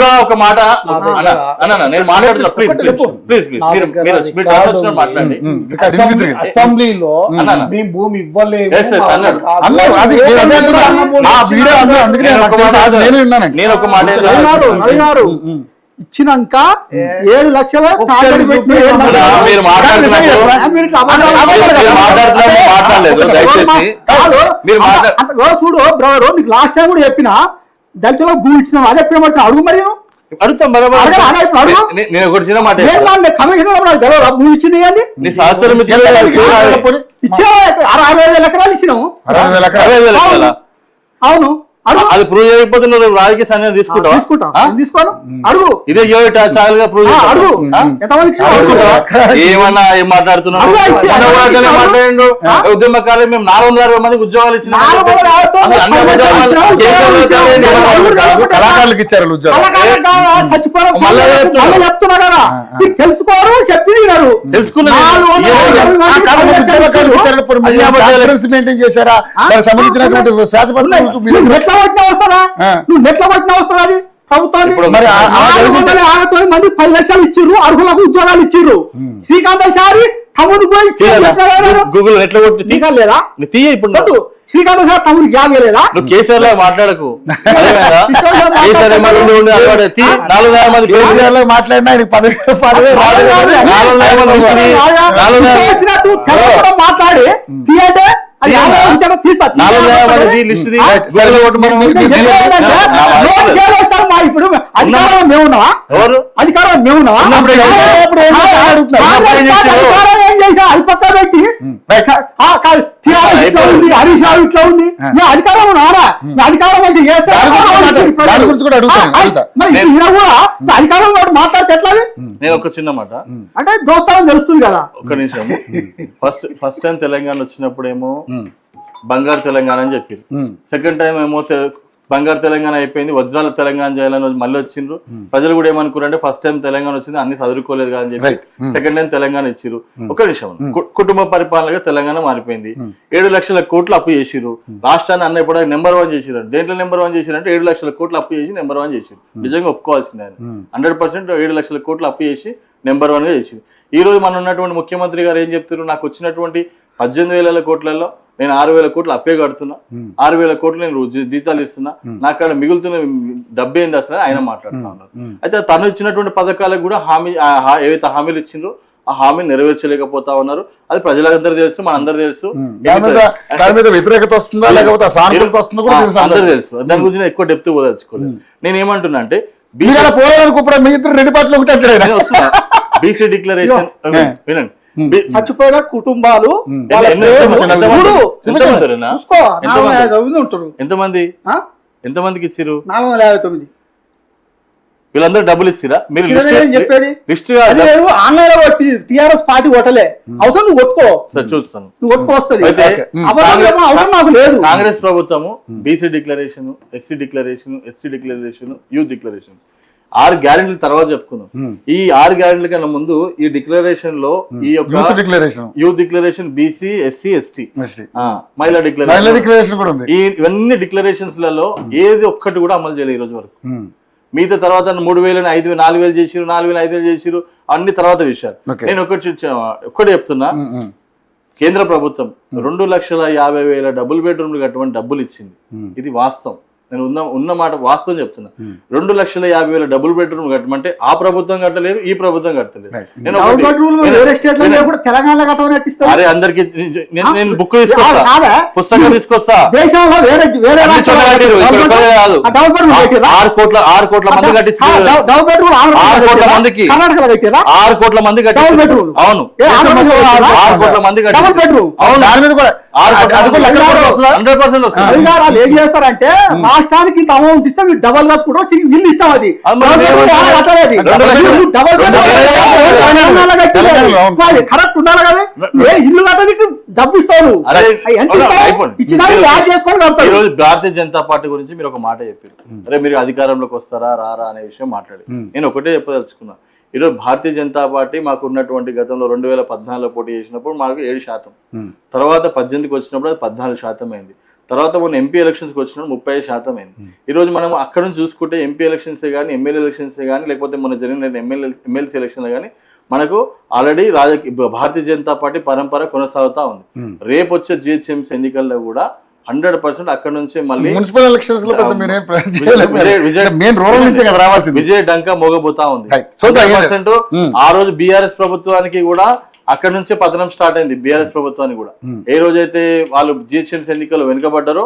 కూడా ఒక మాట అన్న నేను మాట్లాడుతున్నా ప్లీజ్ మాట్లాడండి. అసెంబ్లీలో మేము భూమి ఇవ్వలేదు నేను ఒక మాట ఇచ్చినాక 7 లక్షల చూడు బ్రదర్, నీకు లాస్ట్ టైం కూడా చెప్పిన దళితులకు భూమి ఇచ్చిన అదే చెప్పిన అడుగు మరి అడుగుతాం నేను ఒకటి చిన్న మాట కమిషన్ భూమి ఇచ్చింది కానీ ఇచ్చా 60,000 ఎకరాలు ఇచ్చినాము. అవును, అది ప్రూవ్ చేయకపోతే నువ్వు రాజకీయ సన్యాసం తీసుకుంటాను అడుగు. ఇదే చాలుగా ప్రూవ్ అడుగు. ఏమన్నా ఏం మాట్లాడుతున్నాడు మాట్లాడండు. ఉద్యమకాలం మేము 460 మందికి ఉద్యోగాలు ఇచ్చిన కళాకారులకు ఇచ్చారు చెప్తున్నా కదా, తెలుసుకోరు చెప్పి మెయింటైన్ చేశారా సంబంధించినటువంటి పట్టిన వస్తారా? నువ్వు నెట్ల పట్టిన వస్తారా? అది ప్రభుత్వాన్ని 400 10 లక్షలు ఇచ్చిర్రు, అర్హులకు ఉద్యోగాలు ఇచ్చిర్రు. శ్రీకాంతాచారి తమ్ముడు గూగుల్ నెట్ల కొట్టి లేదా ఇప్పుడు శ్రీకాంతాచారి తమ్ముడు 50 లేదా? నువ్వు కేసీఆర్ లో మాట్లాడకు. మాట్లాడినా మాట్లాడి తీయంటే ఇప్పుడు అధికారం మేమున్నావా? అధికారం మేమున్నావా? ఏం చేసా అది పక్క పెట్టి హరీష్ రావు ఇట్లా ఉంది, అధికారం ఉన్నారా? అధికారం అధికారం మాట్లాడితే ఎట్లా? నేను ఒక చిన్న మాట అంటే దోస్తానం తెలుస్తుంది కదా. ఒక్క నిమిషం. ఫస్ట్ టైం తెలంగాణ వచ్చినప్పుడేమో బంగారు తెలంగాణ అని చెప్పారు. సెకండ్ టైం ఏమో బంగారు తెలంగాణ అయిపోయింది, వజ్రాల తెలంగాణ చేయాలని మళ్ళీ వచ్చిండ్రు. ప్రజలు కూడా ఏమనుకున్నారంటే ఫస్ట్ టైం తెలంగాణ వచ్చింది అన్ని చదువుకోలేదు కదా అని చెప్పి సెకండ్ టైం తెలంగాణ ఇచ్చిరు. ఒక విషయం, కుటుంబ పరిపాలనగా తెలంగాణ మారిపోయింది. 7 లక్షల కోట్లు అప్పు చేసిరు. రాష్ట్రాన్ని అన్న ఇప్పుడు నెంబర్ 1 చేసిరు. దేంట్లో నెంబర్ 1 చేసిరంటే 7 లక్షల కోట్లు అప్పు చేసి నెంబర్ 1 చేసిరు. నిజంగా ఒప్పుకోవాల్సిందే. 100% 7 లక్షల కోట్లు అప్పు చేసి నెంబర్ 1 గా చేసింది. ఈ రోజు మనం ఉన్నటువంటి ముఖ్యమంత్రి గారు ఏం చెప్తారు? నాకు వచ్చినటువంటి 18,000 కోట్లలో నేను 6,000 కోట్లు అప్పే కడుతున్నా, 6,000 కోట్లు నేను జీతాలు ఇస్తున్నా, నాకు అక్కడ మిగులుతున్న డబ్బు ఏంది అసలు ఆయన మాట్లాడుతూ ఉన్నారు. అయితే తను ఇచ్చినటువంటి పథకాలకు కూడా ఏవైతే హామీలు ఇచ్చిండ్రో ఆ హామీని నెరవేర్చలేకపోతా ఉన్నారు. అది ప్రజలందరూ తెలుసు, మనందరూ తెలుసు. వ్యతిరేకత వస్తుందా లేకపోతే అందరూ తెలుసు. దాని గురించి ఎక్కువ డెప్త్ పోదలుచుకోలేదు. నేను ఏమంటున్నా అంటే బీసీ డిక్లరేషన్ వినండి. చచ్చిపోయిన కుటుంబాలు ఎంతమందికి ఇచ్చిరు? 459. వీళ్ళందరూ డబ్బులు ఇచ్చిరా? మీరు ఆన్లైన్ లో టిఆర్ఎస్ పార్టీ ఓటలే అవసరం, నువ్వు కొట్టుకో సార్ చూస్తాను, నువ్వు కొట్టుకొస్తుంది. కాంగ్రెస్ ప్రభుత్వము BC declaration, SC declaration, ST declaration, youth declaration 6 గ్యారెంటీల తర్వాత చెప్పుకున్నాం. ఈ 6 గ్యారెంటీల కన్నా ముందు ఈ డిక్లరేషన్ లో ఈ యొక్క youth declaration, BC, SC, ST, మహిళా డిక్లరేషన్, ఇవన్నీ డిక్లరేషన్స్ లలో ఏది ఒక్కటి కూడా అమలు చేయలేదు ఈ రోజు వరకు. మిగతా తర్వాత 3,000, 5,000, 4,000 చేసిరు, 4,000, 5,000 చేసిరు, అన్ని తర్వాత విషయాలు. నేను ఒక్కటి చెప్తున్నా, కేంద్ర ప్రభుత్వం 2,50,000 డబుల్ బెడ్రూమ్లు కట్టమని డబ్బులు ఇచ్చింది. ఇది వాస్తవం. నేను ఉన్న మాట వాస్తవం చెప్తున్నా. 2,50,000 డబుల్ బెడ్రూమ్ కట్టమంటే ఆ ప్రభుత్వం కట్టలేదు, ఈ ప్రభుత్వం కట్టలేదు. అరే అందరికి నేను బుక్ తీసుకొస్తా, పుస్తకం తీసుకొస్తా. 6 కోట్ల మంది కట్టించారు. 6 కోట్ల మందికి 6 కోట్ల మంది కట్టించారు. అవును, 6 కోట్ల మంది కట్టించారు. ఏం చేస్తారంటే రాష్ట్రానికి ఇంత అమౌంట్ ఇస్తే మీరు డబల్ కట్టుకుంటారు, వీళ్ళు ఇష్టం. అది కరెక్ట్ ఉండాలి కదా. ఇల్లు కట్టడానికి డబ్బు ఇస్తావు, ఈరోజు భారతీయ జనతా పార్టీ గురించి మీరు ఒక మాట చెప్పారు. అరే మీరు అధికారంలోకి వస్తారా రారా అనే విషయం మాట్లాడి నేను ఒకటే చెప్పదలుచుకున్నా. ఈరోజు భారతీయ జనతా పార్టీ మాకు ఉన్నటువంటి గతంలో 2014లో పోటీ చేసినప్పుడు మాకు 7%, తర్వాత 18కి వచ్చినప్పుడు అది 14% అయింది, తర్వాత మొన్న ఎంపీ ఎలక్షన్స్కి వచ్చిన 35% అయింది. ఈ రోజు మనం అక్కడ నుంచి చూసుకుంటే ఎంపీ ఎలక్షన్స్ కానీ ఎమ్మెల్యే ఎలక్షన్స్ కానీ లేకపోతే మన జరిగిన ఎమ్మెల్సీ ఎలక్షన్లు కానీ మనకు ఆల్రెడీ భారతీయ జనతా పార్టీ పరంపర కొనసాగుతా ఉంది. రేపు వచ్చే జిహెచ్ఎంసీ ఎన్నికల్లో కూడా 100% అక్కడ నుంచే మళ్ళీ మున్సిపల్ ఎలక్షన్స్ లో పెద్ద మీరేం మెయిన్ రూరల్ నుంచే కదా రావాల్సింది. విజయ డంకా మోగబోతా ఉంది. సో 100% ఆ రోజు బీఆర్ఎస్ ప్రభుత్వానికి కూడా అక్కడ నుంచే పతనం స్టార్ట్ అయింది. బీఆర్ఎస్ ప్రభుత్వానికి కూడా ఏ రోజైతే వాళ్ళు జిహెచ్ఎంసీ ఎన్నికల్లో వెనుకబడ్డారో